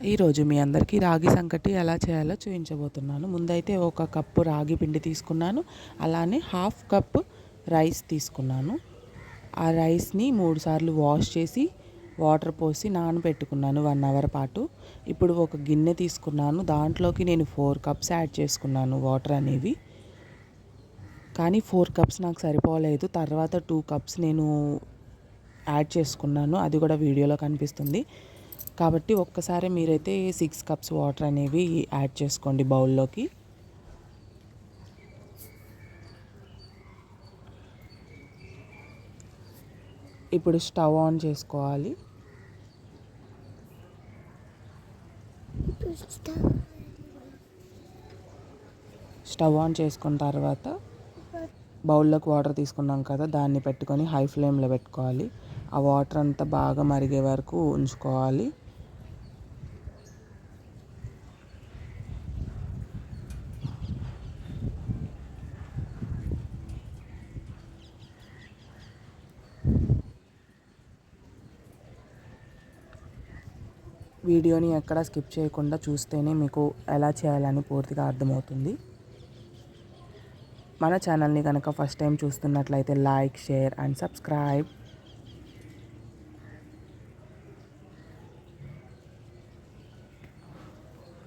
ఈరోజు మీ అందరికీ రాగి సంకటి ఎలా చేయాలో చూపించబోతున్నాను. ముందైతే ఒక కప్పు రాగి పిండి తీసుకున్నాను. అలానే హాఫ్ కప్ రైస్ తీసుకున్నాను. ఆ రైస్ని 3 సార్లు వాష్ చేసి వాటర్ పోసి నానబెట్టుకున్నాను 1 అవర్ పాటు. ఇప్పుడు ఒక గిన్నె తీసుకున్నాను. దాంట్లోకి నేను 4 కప్స్ యాడ్ చేసుకున్నాను వాటర్ అనేవి. కానీ 4 కప్స్ నాకు సరిపోలేదు. తర్వాత 2 కప్స్ నేను యాడ్ చేసుకున్నాను. అది కూడా వీడియోలో కనిపిస్తుంది. కాబట్టి ఒక్కసారి మీరైతే 6 కప్స్ వాటర్ అనేవి యాడ్ చేసుకోండి బౌల్లోకి. ఇప్పుడు స్టవ్ ఆన్ చేసుకోవాలి. స్టవ్ ఆన్ చేసుకున్న తర్వాత బౌల్లోకి వాటర్ తీసుకున్నాం కదా, దాన్ని పెట్టుకొని హై ఫ్లేమ్లో పెట్టుకోవాలి. ఆ వాటర్ అంతా బాగా మరిగే వరకు ఉంచుకోవాలి. వీడియోని ఎక్కడా స్కిప్ చేయకుండా చూస్తేనే మీకు ఎలా చేయాలని పూర్తిగా అర్థమవుతుంది. మన ఛానల్ని కనుక ఫస్ట్ టైం చూస్తున్నట్లయితే లైక్, షేర్ అండ్ సబ్స్క్రైబ్.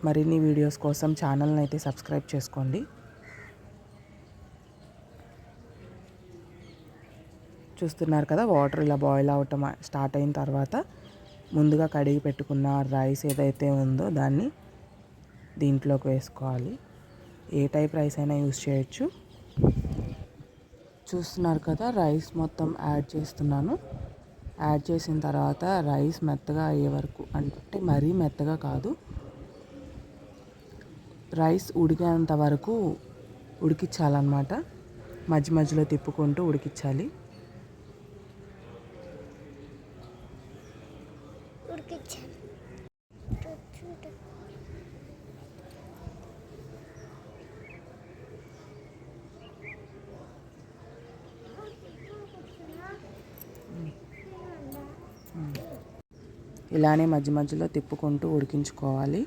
మరిన్ని వీడియోస్ కోసం ఛానల్ని అయితే సబ్స్క్రైబ్ చేసుకోండి. చూస్తున్నారు కదా, వాటర్ ఇలా బాయిల్ అవటం స్టార్ట్ అయిన తర్వాత ముందుగా కడిగి పెట్టుకున్న రైస్ ఏదైతే ఉందో దాన్ని దీంట్లోకి వేసుకోవాలి. ఏ టైప్ రైస్ అయినా యూస్ చేయొచ్చు. చూస్తున్నారు కదా, రైస్ మొత్తం యాడ్ చేస్తున్నాను. యాడ్ చేసిన తర్వాత రైస్ మెత్తగా అయ్యే వరకు, అంటే మరీ మెత్తగా కాదు, రైస్ ఉడికేంత వరకు ఉడికించాలన్నమాట. మధ్య మధ్యలో తిప్పుకుంటూ ఉడికించాలి. ఇలానే మధ్య మధ్యలో తిప్పుకుంటూ ఉడికించుకోవాలి.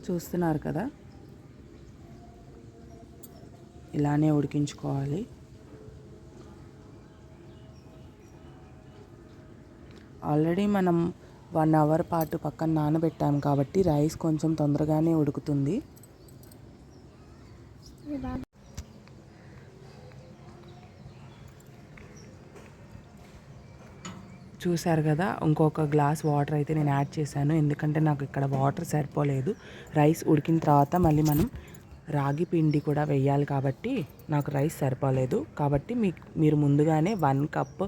చూస్తున్నారు కదా, ఇలానే ఉడికించుకోవాలి. ఆల్రెడీ మనం 1 అవర్ పాటు పక్కన నానబెట్టాం కాబట్టి రైస్ కొంచెం తొందరగానే ఉడుకుతుంది. చూశారు కదా, ఇంకొక గ్లాస్ వాటర్ అయితే నేను యాడ్ చేశాను. ఎందుకంటే నాకు ఇక్కడ వాటర్ సరిపోలేదు. రైస్ ఉడికిన తర్వాత మళ్ళీ మనం రాగి పిండి కూడా వేయాలి కాబట్టి నాకు రైస్ సరిపోలేదు. కాబట్టి మీరు ముందుగానే 1 కప్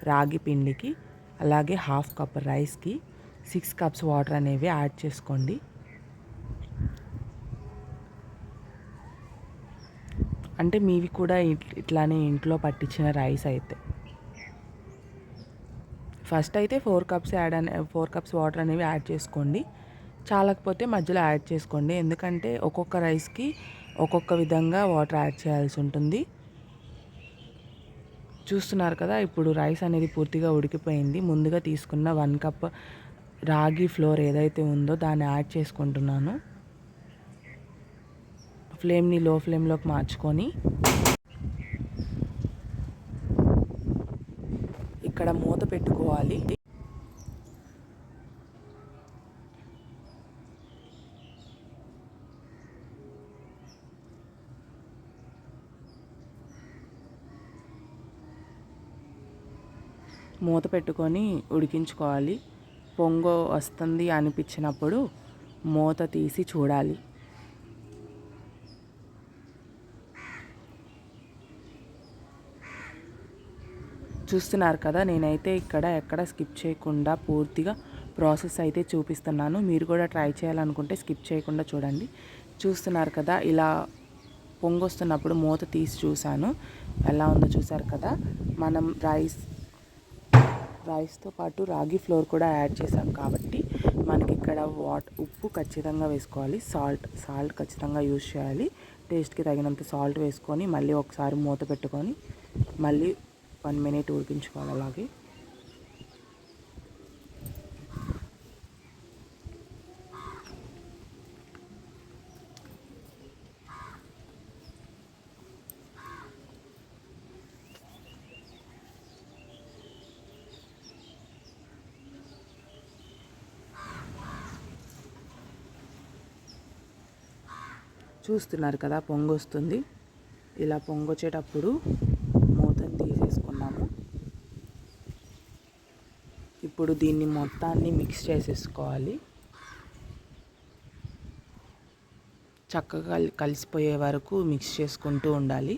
రాగి పిండికి అలాగే హాఫ్ కప్ రైస్కి 6 కప్స్ వాటర్ అనేవి యాడ్ చేసుకోండి. అంటే మీవి కూడా ఇట్లానే ఇంట్లో పట్టించిన రైస్ అయితే ఫస్ట్ అయితే 4 కప్స్ వాటర్ అనేవి యాడ్ చేసుకోండి. చాలకపోతే మధ్యలో యాడ్ చేసుకోండి. ఎందుకంటే ఒక్కొక్క రైస్కి ఒక్కొక్క విధంగా వాటర్ యాడ్ చేయాల్సి ఉంటుంది. చూస్తున్నారు కదా, ఇప్పుడు రైస్ అనేది పూర్తిగా ఉడికిపోయింది. ముందుగా తీసుకున్న 1 కప్ రాగి ఫ్లోర్ ఏదైతే ఉందో దాన్ని యాడ్ చేసుకుంటున్నాను. ఫ్లేమ్ని లో ఫ్లేమ్లోకి మార్చుకొని ఇక్కడ మూత పెట్టుకోవాలి. మూత పెట్టుకొని ఉడికించుకోవాలి. పొంగు వస్తుంది అనిపించినప్పుడు మూత తీసి చూడాలి. చూస్తున్నారు కదా, నేనైతే ఇక్కడ ఎక్కడ స్కిప్ చేయకుండా పూర్తిగా ప్రాసెస్ అయితే చూపిస్తున్నాను. మీరు కూడా ట్రై చేయాలనుకుంటే స్కిప్ చేయకుండా చూడండి. చూస్తున్నారు కదా, ఇలా పొంగొస్తున్నప్పుడు మూత తీసి చూశాను, ఎలా ఉందో చూసారు కదా. మనం రైస్తో పాటు రాగి ఫ్లోర్ కూడా యాడ్ చేసాం కాబట్టి మనకి ఇక్కడ ఉప్పు ఖచ్చితంగా వేసుకోవాలి, సాల్ట్ ఖచ్చితంగా యూజ్ చేయాలి. టేస్ట్కి తగినంత సాల్ట్ వేసుకొని మళ్ళీ ఒకసారి మూత పెట్టుకొని మళ్ళీ 1 మినిట్ ఉడికించుకోవాలి. అలాగే చూస్తున్నారు కదా పొంగొస్తుంది. ఇలా పొంగొచ్చేటప్పుడు మూతను తీసేసుకున్నాము. ఇప్పుడు దీన్ని మొత్తాన్ని మిక్స్ చేసేసుకోవాలి. చక్కగా కలిసిపోయే వరకు మిక్స్ చేసుకుంటూ ఉండాలి.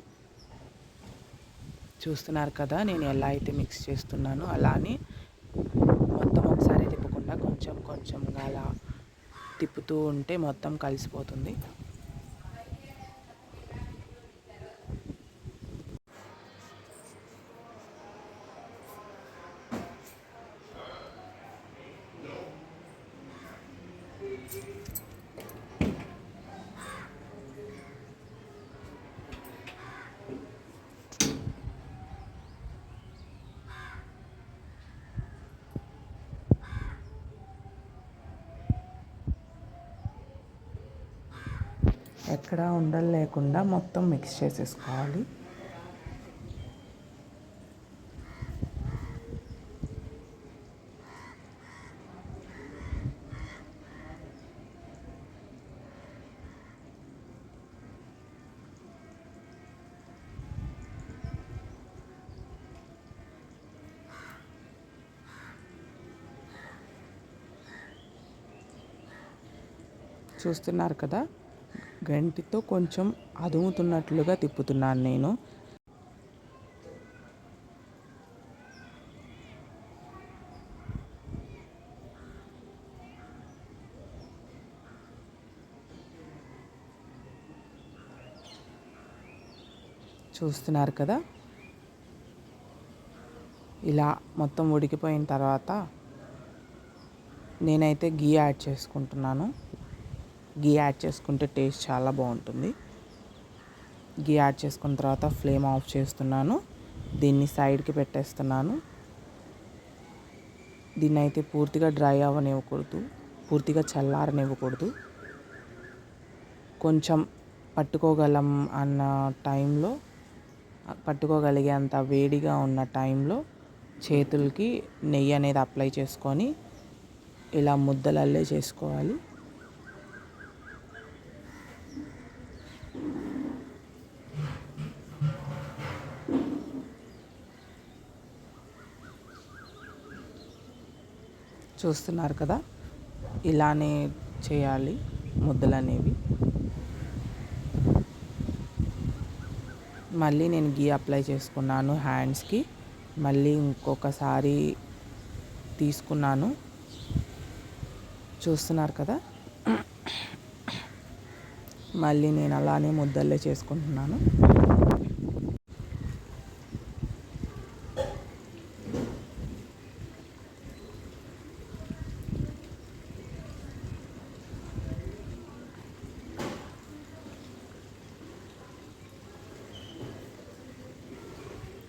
చూస్తున్నారు కదా నేను ఎలా అయితే మిక్స్ చేస్తున్నానో అలానే మొత్తం ఒకసారి తిప్పకుండా కొంచెం కొంచెంగా అలా తిప్పుతూ ఉంటే మొత్తం కలిసిపోతుంది. ఎక్కడ ఉండలు లేకుండా మొత్తం మిక్స్ చేసేసుకోవాలి. చూస్తున్నారు కదా గంటితో కొంచెం అదుముతున్నట్లుగా తిప్పుతున్నాను నేను. చూస్తున్నారు కదా ఇలా మొత్తం ఉడికిపోయిన తర్వాత నేనైతే గీ యాడ్ చేసుకుంటున్నాను. గీ యాడ్ చేసుకుంటే టేస్ట్ చాలా బాగుంటుంది. గీ యాడ్ చేసుకున్న తర్వాత ఫ్లేమ్ ఆఫ్ చేస్తున్నాను. దీన్ని సైడ్కి పెట్టేస్తున్నాను. దీన్ని అయితే పూర్తిగా డ్రై అవ్వనివ్వకూడదు, పూర్తిగా చల్లారనివ్వకూడదు. కొంచెం పట్టుకోగలం అన్న టైంలో, పట్టుకోగలిగేంత వేడిగా ఉన్న టైంలో చేతులకి నెయ్యి అనేది అప్లై చేసుకొని ఇలా ముద్దలల్లే చేసుకోవాలి. చూస్తున్నారు కదా ఇలానే చేయాలి ముద్దలు అనేవి. మళ్ళీ నేను గీ అప్లై చేసుకున్నాను హ్యాండ్స్కి. మళ్ళీ ఇంకొకసారి తీసుకున్నాను. చూస్తున్నారు కదా మళ్ళీ నేను అలానే ముద్దల్లే చేసుకుంటున్నాను.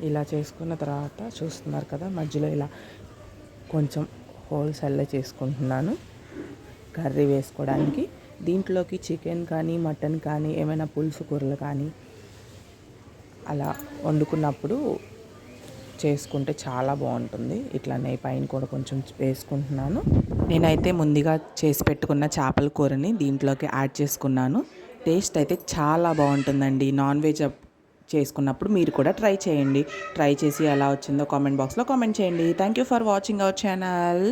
ఇలా చేసుకున్న తర్వాత చూస్తున్నారు కదా మధ్యలో ఇలా కొంచెం హోల్స్ అల్లే చేసుకుంటున్నాను కర్రీ వేసుకోవడానికి. దీంట్లోకి చికెన్ కానీ మటన్ కానీ ఏమైనా పులుసు కూరలు కానీ అలా వండుకున్నప్పుడు చేసుకుంటే చాలా బాగుంటుంది. ఇట్లానే పైన కూడా కొంచెం వేసుకుంటున్నాను. నేనైతే ముందుగా చేసి పెట్టుకున్న చేపల కూరని దీంట్లోకి యాడ్ చేసుకున్నాను. టేస్ట్ అయితే చాలా బాగుంటుందండి. నాన్ వెజ్ చేసుకున్నప్పుడు మీరు కూడా ట్రై చేయండి. ట్రై చేసి ఎలా వచ్చిందో కామెంట్ బాక్స్లో కామెంట్ చేయండి. Thank you for watching our channel.